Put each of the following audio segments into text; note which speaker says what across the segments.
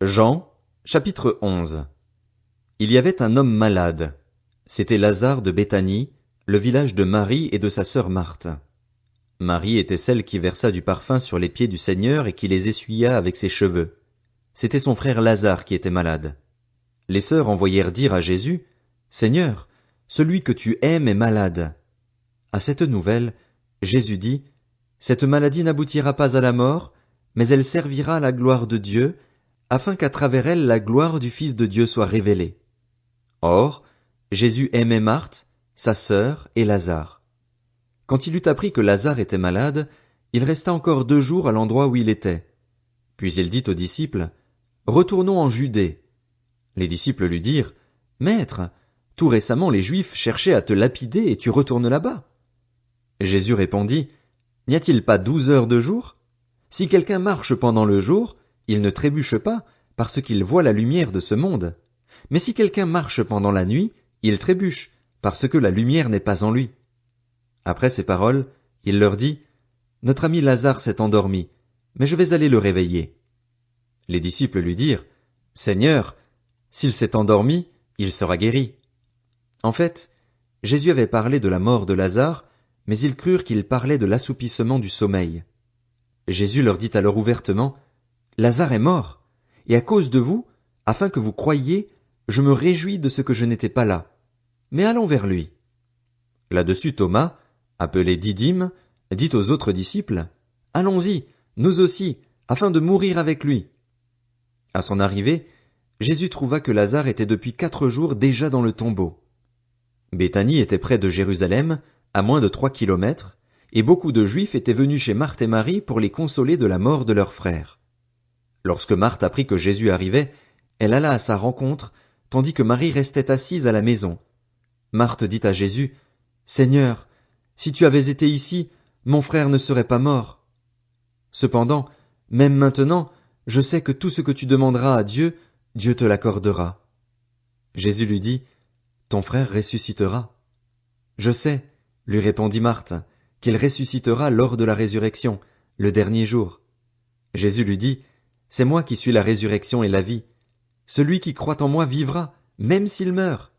Speaker 1: Jean, chapitre 11. Il y avait un homme malade. C'était Lazare de Béthanie, le village de Marie et de sa sœur Marthe. Marie était celle qui versa du parfum sur les pieds du Seigneur et qui les essuya avec ses cheveux. C'était son frère Lazare qui était malade. Les sœurs envoyèrent dire à Jésus, « Seigneur, celui que tu aimes est malade. » À cette nouvelle, Jésus dit, « Cette maladie n'aboutira pas à la mort, mais elle servira à la gloire de Dieu, afin qu'à travers elle la gloire du Fils de Dieu soit révélée. » Or, Jésus aimait Marthe, sa sœur et Lazare. Quand il eut appris que Lazare était malade, il resta encore 2 jours à l'endroit où il était. Puis il dit aux disciples, « Retournons en Judée. » Les disciples lui dirent, « Maître, tout récemment les Juifs cherchaient à te lapider et tu retournes là-bas. » Jésus répondit, « N'y a-t-il pas 12 heures de jour? Si quelqu'un marche pendant le jour, il ne trébuche pas, parce qu'il voit la lumière de ce monde. Mais si quelqu'un marche pendant la nuit, il trébuche, parce que la lumière n'est pas en lui. » Après ces paroles, il leur dit, « Notre ami Lazare s'est endormi, mais je vais aller le réveiller. » Les disciples lui dirent, « Seigneur, s'il s'est endormi, il sera guéri. » En fait, Jésus avait parlé de la mort de Lazare, mais ils crurent qu'il parlait de l'assoupissement du sommeil. Jésus leur dit alors ouvertement, « Lazare est mort, et à cause de vous, afin que vous croyiez, je me réjouis de ce que je n'étais pas là. Mais allons vers lui. » Là-dessus Thomas, appelé Didyme, dit aux autres disciples, « Allons-y, nous aussi, afin de mourir avec lui. » À son arrivée, Jésus trouva que Lazare était depuis 4 jours déjà dans le tombeau. Béthanie était près de Jérusalem, à moins de 3 kilomètres, et beaucoup de Juifs étaient venus chez Marthe et Marie pour les consoler de la mort de leur frère. Lorsque Marthe apprit que Jésus arrivait, elle alla à sa rencontre, tandis que Marie restait assise à la maison. Marthe dit à Jésus, « Seigneur, si tu avais été ici, mon frère ne serait pas mort. Cependant, même maintenant, je sais que tout ce que tu demanderas à Dieu, Dieu te l'accordera. » Jésus lui dit, « Ton frère ressuscitera. » Je sais, lui répondit Marthe, qu'il ressuscitera lors de la résurrection, le dernier jour. Jésus lui dit, « C'est moi qui suis la résurrection et la vie. Celui qui croit en moi vivra, même s'il meurt.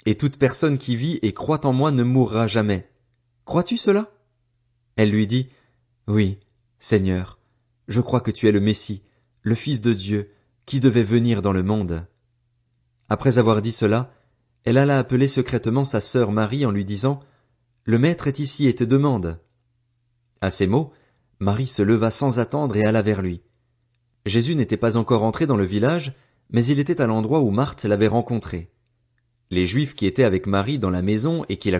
Speaker 1: Et toute personne qui vit et croit en moi ne mourra jamais. Crois-tu cela? » Elle lui dit, « Oui, Seigneur, je crois que tu es le Messie, le Fils de Dieu, qui devait venir dans le monde. » Après avoir dit cela, elle alla appeler secrètement sa sœur Marie en lui disant, « Le Maître est ici et te demande. » À ces mots, Marie se leva sans attendre et alla vers lui. Jésus n'était pas encore entré dans le village, mais il était à l'endroit où Marthe l'avait rencontré. Les Juifs qui étaient avec Marie dans la maison et qui la